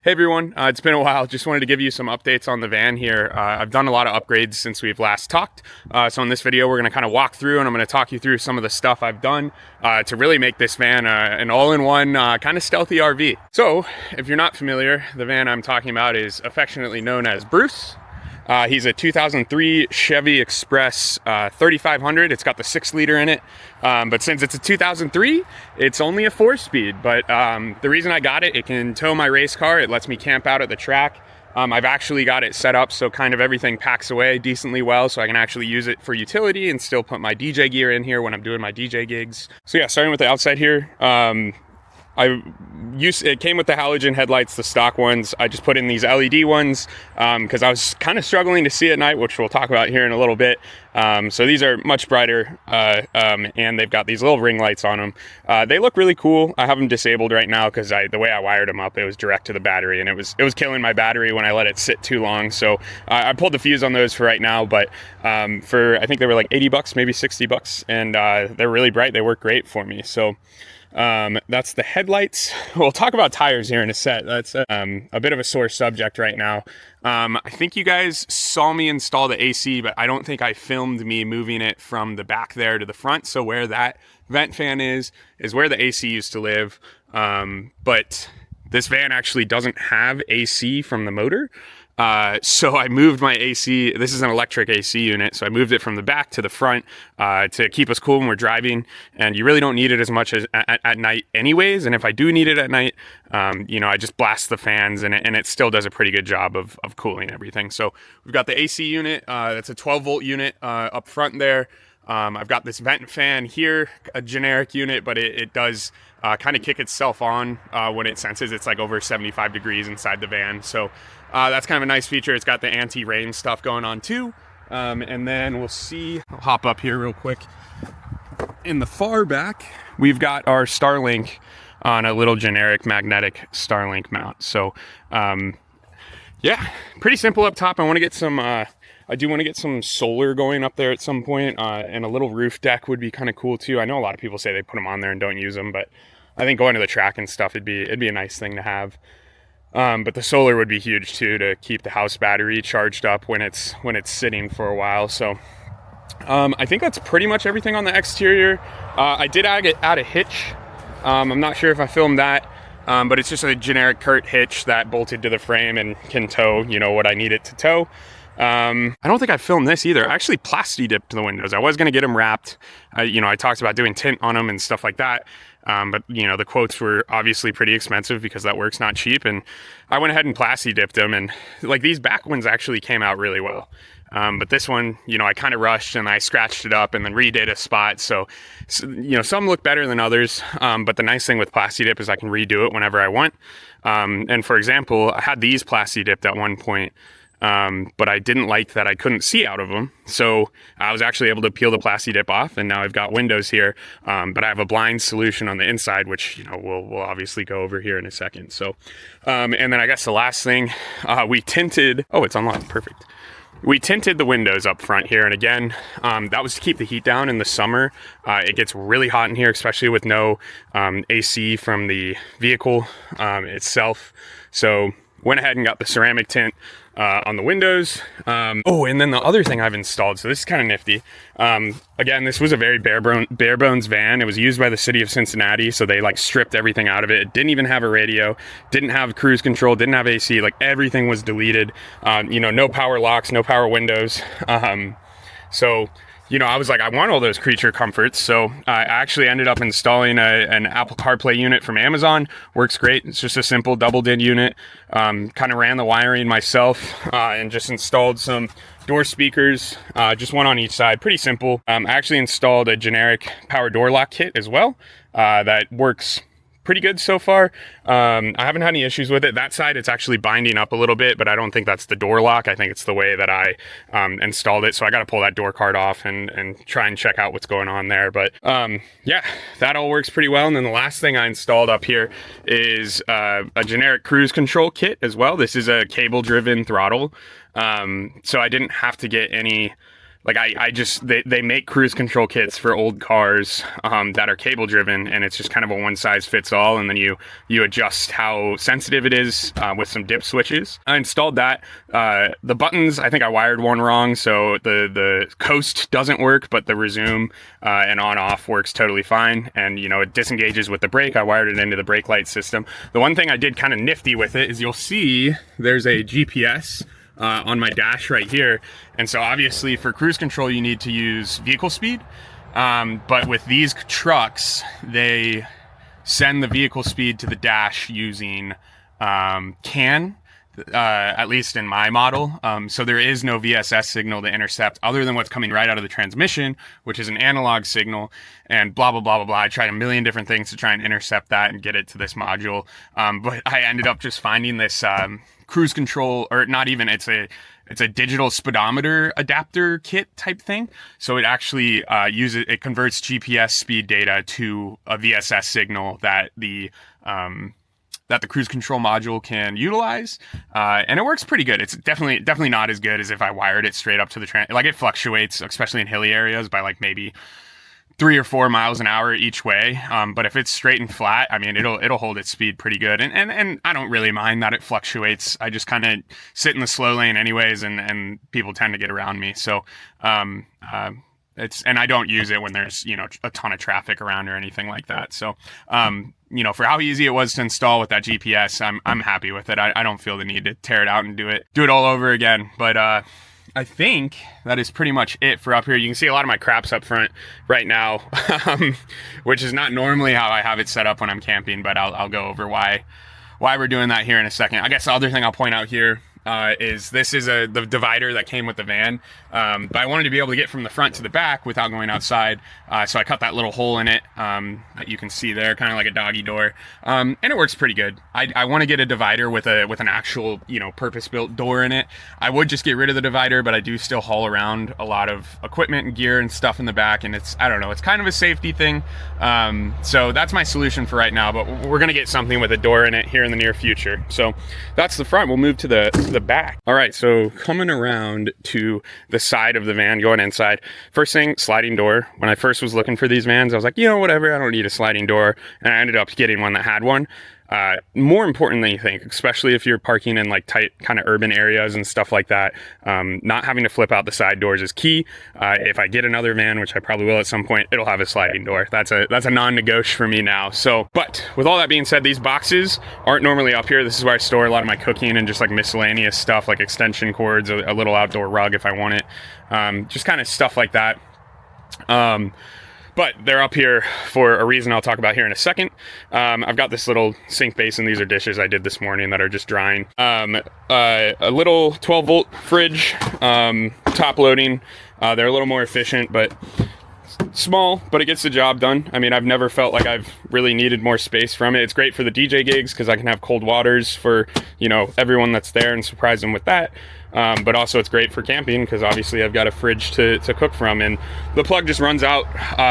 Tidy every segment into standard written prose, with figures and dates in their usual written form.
Hey everyone, it's been a while. Just wanted to give you some updates on the van here. I've done a lot of upgrades since we've last talked. So in this video, we're going to kind of walk through and I'm going to talk you through some of the stuff I've done to really make this van an all-in-one kind of stealthy RV. So if you're not familiar, the van I'm talking about is affectionately known as Bruce. He's a 2003 Chevy Express 3500. It's got the 6-liter in it, but since it's a 2003, it's only a 4-speed. But the reason I got it, it can tow my race car. It lets me camp out at the track. I've actually got it set up so kind of everything packs away decently well, so I can actually use it for utility and still put my DJ gear in here when I'm doing my DJ gigs. So yeah, starting with the outside here. It came with the halogen headlights, the stock ones. I just put in these LED ones because I was kind of struggling to see at night, which we'll talk about here in a little bit. So these are much brighter and they've got these little ring lights on them. They look really cool. I have them disabled right now because the way I wired them up, it was direct to the battery and it was killing my battery when I let it sit too long. So I pulled the fuse on those for right now, but I think they were like 80 bucks, maybe 60 bucks. And they're really bright. They work great for me. So that's the headlights. We'll talk about tires here in a set. That's a bit of a sore subject right now. I think you guys saw me install the AC, but I don't think I filmed me moving it from the back there to the front. So where that vent fan is where the AC used to live. But this van actually doesn't have AC from the motor. So I moved my AC, this is an electric AC unit, so I moved it from the back to the front to keep us cool when we're driving, and you really don't need it as much as at night anyways, and if I do need it at night, I just blast the fans, and it still does a pretty good job of cooling everything. So we've got the AC unit, that's a 12-volt unit up front there. I've got this vent fan here, a generic unit, but it does kind of kick itself on when it senses it's like over 75 degrees inside the van. So that's kind of a nice feature. It's got the anti-rain stuff going on too. And then we'll see, I'll hop up here real quick. In the far back, we've got our Starlink on a little generic magnetic Starlink mount. So yeah, pretty simple up top. I do want to get some solar going up there at some point, and a little roof deck would be kind of cool too. I know a lot of people say they put them on there and don't use them, but I think going to the track and stuff, it'd be a nice thing to have. But the solar would be huge too, to keep the house battery charged up when it's sitting for a while. So I think that's pretty much everything on the exterior. I did add a hitch. I'm not sure if I filmed that, but it's just a generic Kurt hitch that bolted to the frame and can tow, what I need it to tow. I don't think I filmed this either. I actually Plasti Dipped the windows. I was going to get them wrapped. I talked about doing tint on them and stuff like that. But the quotes were obviously pretty expensive because that work's not cheap. And I went ahead and Plasti Dipped them, and like these back ones actually came out really well. But this one, I kind of rushed and I scratched it up and then redid a spot. So some look better than others. But the nice thing with Plasti Dip is I can redo it whenever I want. And for example, I had these Plasti Dipped at one point. But I didn't like that I couldn't see out of them. So I was actually able to peel the Plasti Dip off, and now I've got windows here. But I have a blind solution on the inside, which, we'll obviously go over here in a second. So, and then I guess the last thing, we tinted, oh, it's unlocked, perfect. We tinted the windows up front here. And again, that was to keep the heat down in the summer. It gets really hot in here, especially with no, AC from the vehicle, itself. So went ahead and got the ceramic tint on the windows. And then the other thing I've installed, so this is kind of nifty. Again, this was a very bare bones van. It was used by the city of Cincinnati, so they stripped everything out of it. It didn't even have a radio, didn't have cruise control, didn't have AC, everything was deleted. No power locks, no power windows. So I was like, I want all those creature comforts. So I actually ended up installing an Apple CarPlay unit from Amazon. Works great. It's just a simple double-DIN unit. Kind of ran the wiring myself and just installed some door speakers, just one on each side. Pretty simple. I actually installed a generic power door lock kit as well that works pretty good so far. I haven't had any issues with it. That side, it's actually binding up a little bit, but I don't think that's the door lock. I think it's the way that I installed it. So I got to pull that door card off and try and check out what's going on there. But yeah, that all works pretty well. And then the last thing I installed up here is a generic cruise control kit as well. This is a cable driven throttle. So I didn't have to get any like I just, they make cruise control kits for old cars that are cable driven, and it's just kind of a one size fits all, and then you adjust how sensitive it is with some dip switches. I installed that. The buttons, I think I wired one wrong, so the coast doesn't work, but the resume and on off works totally fine, and it disengages with the brake. I wired it into the brake light system. The one thing I did kind of nifty with it is you'll see there's a GPS on my dash right here, and so obviously for cruise control you need to use vehicle speed, but with these trucks they send the vehicle speed to the dash using CAN, at least in my model, so there is no VSS signal to intercept other than what's coming right out of the transmission, which is an analog signal, and blah blah blah blah blah. I tried a million different things to try and intercept that and get it to this module, but I ended up just finding this cruise control, or not even, it's a digital speedometer adapter kit type thing. So it actually it converts GPS speed data to a VSS signal that the cruise control module can utilize, and it works pretty good. It's definitely not as good as if I wired it straight up to the like it fluctuates, especially in hilly areas, by like maybe 3 or 4 miles an hour each way, but if it's straight and flat, I mean, it'll hold its speed pretty good, and I don't really mind that it fluctuates. I just kind of sit in the slow lane anyways, and people tend to get around me, so and I don't use it when there's a ton of traffic around or anything like that. So for how easy it was to install with that GPS, I'm happy with it. I don't feel the need to tear it out and do it all over again, but I think that is pretty much it for up here. You can see a lot of my craps up front right now, which is not normally how I have it set up when I'm camping, but I'll go over why we're doing that here in a second. I guess the other thing I'll point out here is this is the divider that came with the van, but I wanted to be able to get from the front to the back without going outside, so I cut that little hole in it that you can see there, kind of like a doggy door, and it works pretty good. I want to get a divider with an actual purpose-built door in it. I would just get rid of the divider, but I do still haul around a lot of equipment and gear and stuff in the back, and it's kind of a safety thing, so that's my solution for right now, but we're gonna get something with a door in it here in the near future. So that's the front. We'll move to the back. All right, so coming around to the side of the van, going inside. First thing, sliding door. When I first was looking for these vans, I was like, whatever, I don't need a sliding door, and I ended up getting one that had one. More important than you think, especially if you're parking in like tight kind of urban areas and stuff like that. Not having to flip out the side doors is key. If I get another van, which I probably will at some point, it'll have a sliding door. That's a non-negotiable for me now. So, but with all that being said, these boxes aren't normally up here. This is where I store a lot of my cooking and just like miscellaneous stuff, like extension cords, a little outdoor rug if I want it. Just kind of stuff like that. But they're up here for a reason I'll talk about here in a second. I've got this little sink basin. These are dishes I did this morning that are just drying. A little 12-volt fridge, top loading. They're a little more efficient, but small, but it gets the job done. I mean, I've never felt like I've really needed more space from it. It's great for the DJ gigs because I can have cold waters for, everyone that's there and surprise them with that. But also it's great for camping because obviously I've got a fridge to cook from, and the plug just runs out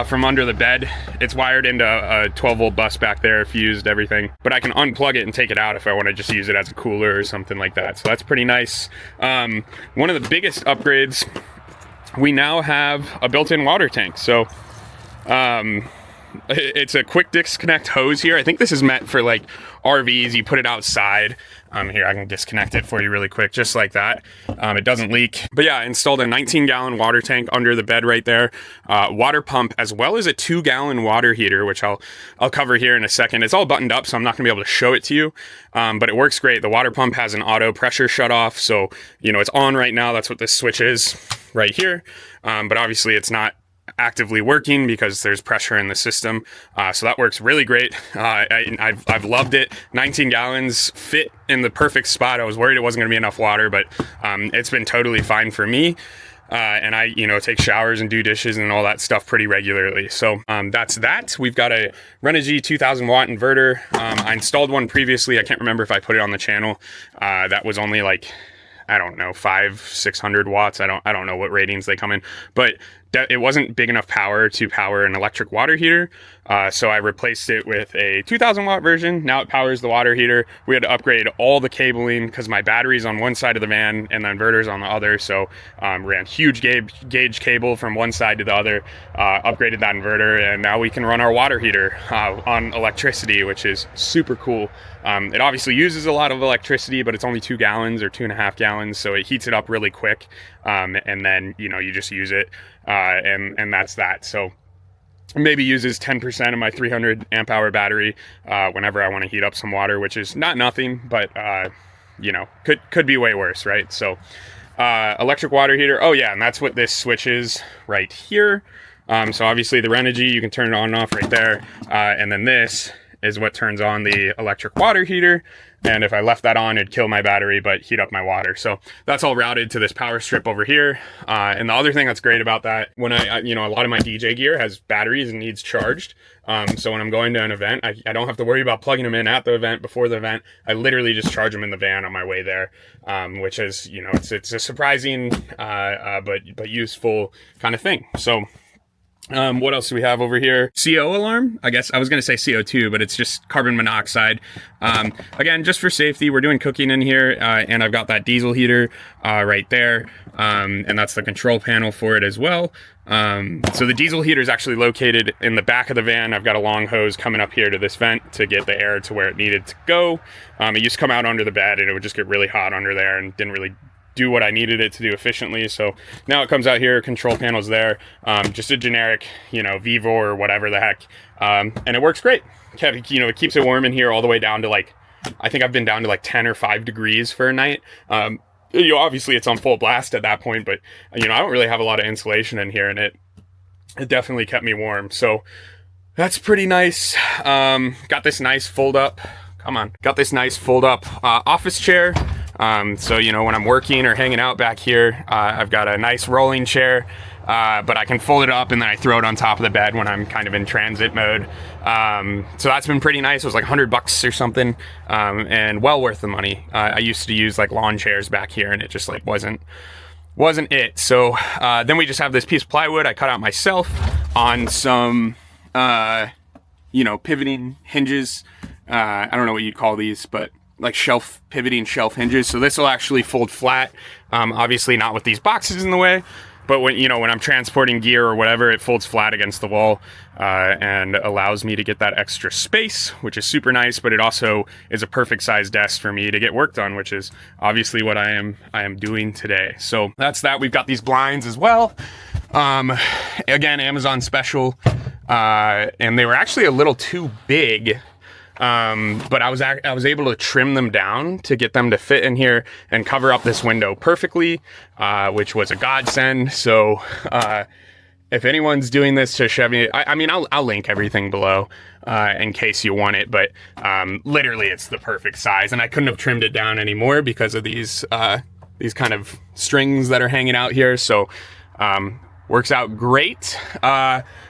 from under the bed. It's wired into a 12-volt bus back there, fused, everything, but I can unplug it and take it out if I want to just use it as a cooler or something like that. So that's pretty nice. One of the biggest upgrades, we now have a built-in water tank. So it's a quick disconnect hose here. I think this is meant for like RVs. You put it outside. Here, I can disconnect it for you really quick, just like that. It doesn't leak. But yeah, I installed a 19-gallon water tank under the bed right there. Water pump, as well as a 2-gallon water heater, which I'll cover here in a second. It's all buttoned up, so I'm not gonna be able to show it to you. But it works great. The water pump has an auto pressure shut off, so it's on right now. That's what this switch is right here. But obviously it's not actively working because there's pressure in the system, so that works really great. I've loved it. 19 gallons fit in the perfect spot. I was worried it wasn't going to be enough water, but it's been totally fine for me. And I take showers and do dishes and all that stuff pretty regularly. So that's that. We've got a Renogy 2000 watt inverter. I installed one previously. I can't remember if I put it on the channel. That was only like, I don't know, 500-600 watts. I don't know what ratings they come in, but it wasn't big enough power to power an electric water heater. So I replaced it with a 2000 watt version. Now it powers the water heater. We had to upgrade all the cabling because my battery's on one side of the van and the inverter's on the other. So ran huge gauge cable from one side to the other, upgraded that inverter, and now we can run our water heater on electricity, which is super cool. It obviously uses a lot of electricity, but it's only 2 gallons or 2.5 gallons. So it heats it up really quick. And then, you just use it. And that's that. So maybe uses 10% of my 300 amp hour battery whenever I want to heat up some water, which is not nothing, but could be way worse, right? So electric water heater. Oh yeah, and that's what this switch is right here. So obviously the Renogy, you can turn it on and off right there, and then this is what turns on the electric water heater. And if I left that on, it'd kill my battery, but heat up my water. So that's all routed to this power strip over here. And the other thing that's great about that, when a lot of my DJ gear has batteries and needs charged. So when I'm going to an event, I don't have to worry about plugging them in at the event, before the event. I literally just charge them in the van on my way there, which is, it's a surprising, but useful kind of thing. So what else do we have over here? CO alarm. I guess I was going to say CO2, but it's just carbon monoxide. Again, just for safety, we're doing cooking in here, and I've got that diesel heater right there, and that's the control panel for it as well. So the diesel heater is actually located in the back of the van. I've got a long hose coming up here to this vent to get the air to where it needed to go. It used to come out under the bed, and it would just get really hot under there and didn't really do what I needed it to do efficiently. So now it comes out here, control panel's there, just a generic, Vivo or whatever the heck. And it works great. It keeps it warm in here all the way down to I think I've been down to 10 or 5 degrees for a night. Obviously it's on full blast at that point, but I don't really have a lot of insulation in here, and it definitely kept me warm. So that's pretty nice. Got this nice fold up office chair. So, when I'm working or hanging out back here, I've got a nice rolling chair, but I can fold it up and then I throw it on top of the bed when I'm kind of in transit mode. So that's been pretty nice. It was like $100 or something, and well worth the money. I used to use lawn chairs back here, and it just wasn't it. So, then we just have this piece of plywood I cut out myself on some, pivoting hinges. I don't know what you'd call these, but pivoting shelf hinges. So this will actually fold flat. Obviously not with these boxes in the way, but when I'm transporting gear or whatever, it folds flat against the wall, and allows me to get that extra space, which is super nice. But it also is a perfect size desk for me to get work done, which is obviously what I am doing today. So that's that. We've got these blinds as well. Again, Amazon special, and they were actually a little too big. But I was able to trim them down to get them to fit in here and cover up this window perfectly, which was a godsend. So, if anyone's doing this to Chevy, I'll link everything below, in case you want it, but, literally it's the perfect size, and I couldn't have trimmed it down anymore because of these kind of strings that are hanging out here. So, works out great.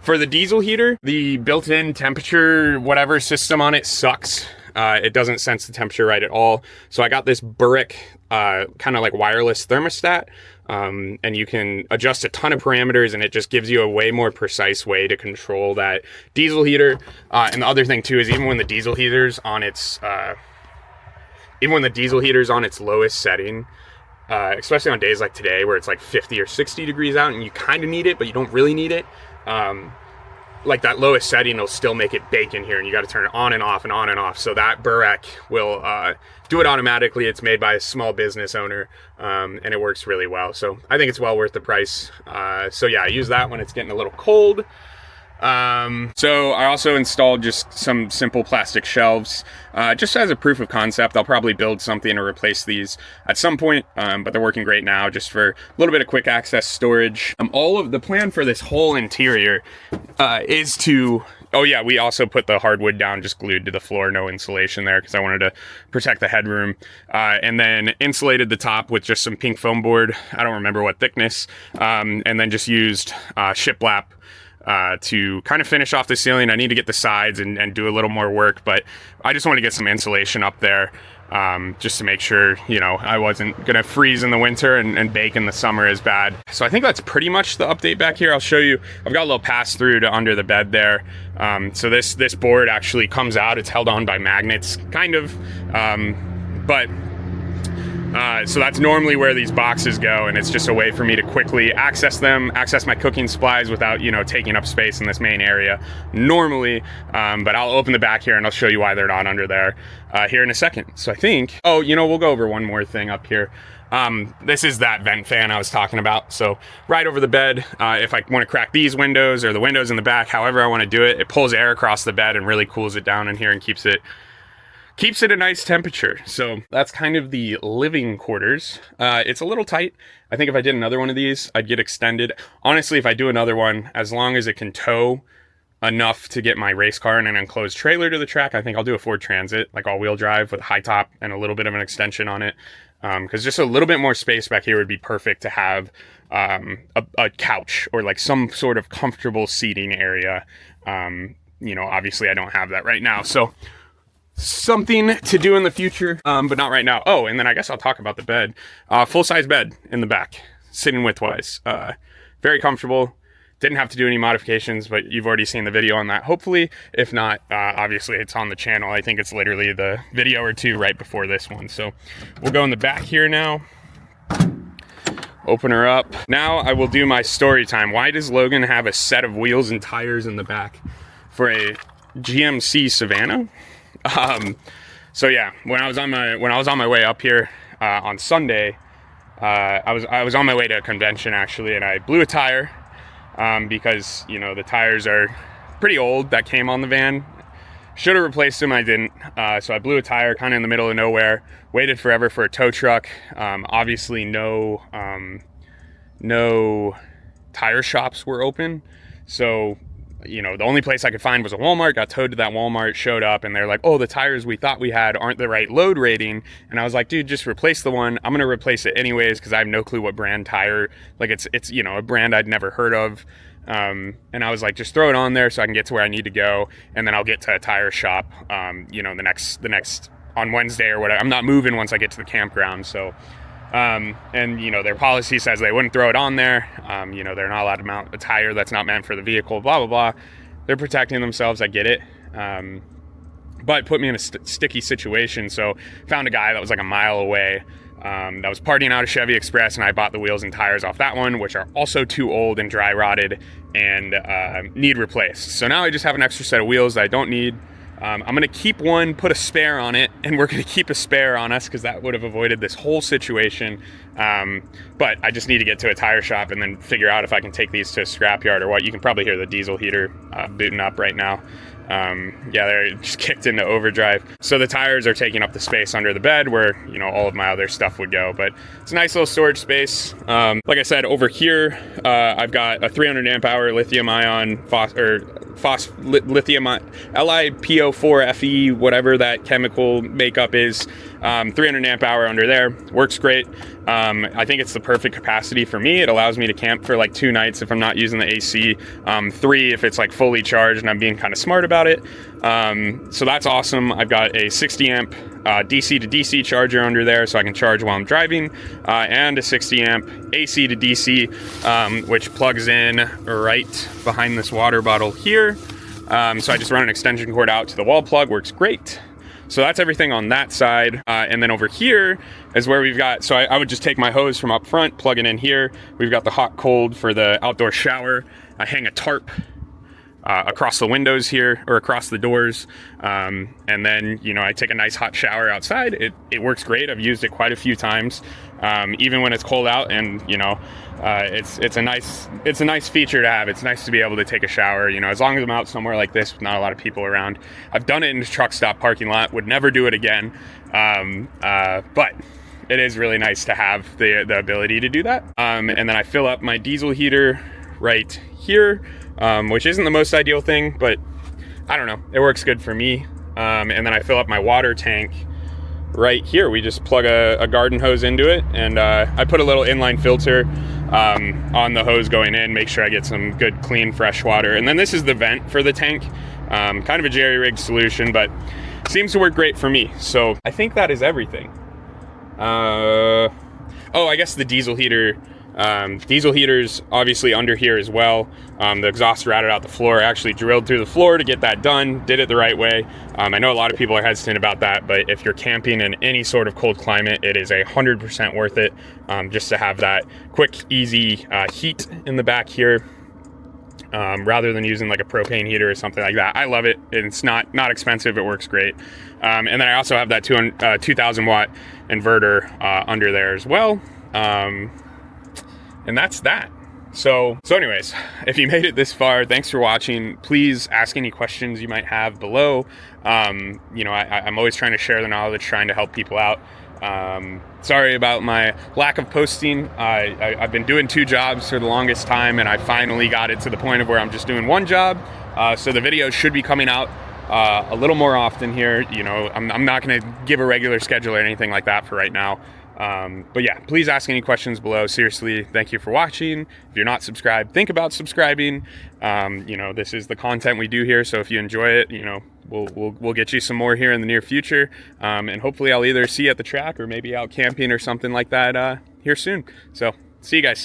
For the diesel heater, the built-in temperature whatever system on it sucks. It doesn't sense the temperature right at all. So I got this Bureck kind of wireless thermostat, and you can adjust a ton of parameters, and it just gives you a way more precise way to control that diesel heater. And the other thing too is even when the diesel heater's on its lowest setting, especially on days like today where it's 50 or 60 degrees out and you kind of need it, but you don't really need it. That lowest setting will still make it bake in here, and you got to turn it on and off and on and off. So that Bureck will do it automatically. It's made by a small business owner, and it works really well. So I think it's well worth the price. So yeah, I use that when it's getting a little cold. So I also installed just some simple plastic shelves, just as a proof of concept. I'll probably build something to replace these at some point, but they're working great now just for a little bit of quick access storage. All of the plan for this whole interior, is to, oh yeah, we also put the hardwood down, just glued to the floor, no insulation there, because I wanted to protect the headroom, and then insulated the top with just some pink foam board. I don't remember what thickness, and then just used, shiplap, to kind of finish off the ceiling. I need to get the sides and do a little more work, but I just want to get some insulation up there. just to make sure, you know, I wasn't going to freeze in the winter and bake in the summer as bad. So I think that's pretty much the update back here. I'll show you, I've got a little pass through to under the bed there. So this board actually comes out, it's held on by magnets, kind of, so that's normally where these boxes go, and it's just a way for me to quickly access them, access my cooking supplies without, you know, taking up space in this main area normally. But I'll open the back here and I'll show you why they're not under there here in a second. So I think, oh, you know, we'll go over one more thing up here. This is that vent fan I was talking about. So right over the bed, if I want to crack these windows or the windows in the back, however I want to do it, it pulls air across the bed and really cools it down in here and keeps it a nice temperature. So that's kind of the living quarters. It's a little tight. I think if I did another one of these, I'd get extended. Honestly, if I do another one, as long as it can tow enough to get my race car and an enclosed trailer to the track, I think I'll do a Ford Transit, like all-wheel drive with a high top and a little bit of an extension on it. Because just a little bit more space back here would be perfect to have a couch or like some sort of comfortable seating area. You know, obviously I don't have that right now. So something to do in the future, but not right now. Oh, and then I guess I'll talk about the bed. Full-size bed in the back, sitting widthwise. Very comfortable. Didn't have to do any modifications, but you've already seen the video on that, hopefully. If not, obviously it's on the channel. I think it's literally the video or two right before this one. So we'll go in the back here now. Open her up. Now I will do my story time. Why does Logan have a set of wheels and tires in the back for a GMC Savana? So yeah, when I was on my way up here on Sunday, I was on my way to a convention actually, and I blew a tire because, you know, the tires are pretty old that came on the van. Should have replaced them, I didn't. So I blew a tire kind of in the middle of nowhere. Waited forever for a tow truck. Obviously no tire shops were open, so you know, the only place I could find was a Walmart. Got towed to that Walmart, showed up, and they're like, oh, the tires we thought we had aren't the right load rating. And I was like, dude, just replace the one. I'm gonna replace it anyways because I have no clue what brand tire. Like it's you know, a brand I'd never heard of. And I was like, just throw it on there so I can get to where I need to go, and then I'll get to a tire shop, you know, the next on Wednesday or whatever. I'm not moving once I get to the campground, so. And you know, their policy says they wouldn't throw it on there. You know, they're not allowed to mount a tire that's not meant for the vehicle, blah, blah, blah. They're protecting themselves. I get it. But put me in a sticky situation. So found a guy that was like a mile away, that was partying out of Chevy Express, and I bought the wheels and tires off that one, which are also too old and dry rotted and, need replaced. So now I just have an extra set of wheels that I don't need. I'm going to keep one, put a spare on it, and we're going to keep a spare on us because that would have avoided this whole situation. But I just need to get to a tire shop and then figure out if I can take these to a scrapyard or what. You can probably hear the diesel heater booting up right now. Yeah, they're just kicked into overdrive. So the tires are taking up the space under the bed where, you know, all of my other stuff would go. But it's a nice little storage space. Like I said, over here, I've got a 300 amp hour lithium ion lithium LiFePO4 FE, whatever that chemical makeup is. 300 amp hour under there, works great. I think it's the perfect capacity for me. It allows me to camp for like 2 nights if I'm not using the AC, 3 if it's like fully charged and I'm being kind of smart about it. So that's awesome. I've got a 60 amp DC to DC charger under there so I can charge while I'm driving, and a 60 amp AC to DC, which plugs in right behind this water bottle here. So I just run an extension cord out to the wall plug, works great. So that's everything on that side. And then over here is where we've got, so I would just take my hose from up front, plug it in here. We've got the hot cold for the outdoor shower. I hang a tarp across the windows here, or across the doors. And then, you know, I take a nice hot shower outside. It works great. I've used it quite a few times, even when it's cold out. And, you know, it's a nice feature to have. It's nice to be able to take a shower, you know, as long as I'm out somewhere like this with not a lot of people around. I've done it in a truck stop parking lot, would never do it again. But it is really nice to have the ability to do that. And then I fill up my diesel heater right here, which isn't the most ideal thing, but I don't know, it works good for me. And then I fill up my water tank right here. We just plug a garden hose into it, and I put a little inline filter on the hose going in, make sure I get some good clean fresh water. And then this is the vent for the tank, kind of a jerry-rigged solution, but seems to work great for me. So I think that is everything. Oh, I guess the diesel heater. Diesel heaters obviously under here as well. The exhaust routed out the floor. I actually drilled through the floor to get that done, did it the right way. I know a lot of people are hesitant about that, but if you're camping in any sort of cold climate, it is 100% worth it, just to have that quick, easy heat in the back here, rather than using like a propane heater or something like that. I love it. It's not expensive. It works great. And then I also have that 2000 watt inverter under there as well. And that's that. So anyways, if you made it this far, thanks for watching. Please ask any questions you might have below. You know, I'm always trying to share the knowledge, trying to help people out. Sorry about my lack of posting. I've been doing 2 jobs for the longest time, and I finally got it to the point of where I'm just doing 1 job. So the videos should be coming out a little more often here. You know, I'm not going to give a regular schedule or anything like that for right now. But yeah, please ask any questions below. Seriously, thank you for watching. If you're not subscribed, think about subscribing. You know, this is the content we do here, so if you enjoy it, you know, we'll get you some more here in the near future. And hopefully I'll either see you at the track or maybe out camping or something like that here soon. So see you guys.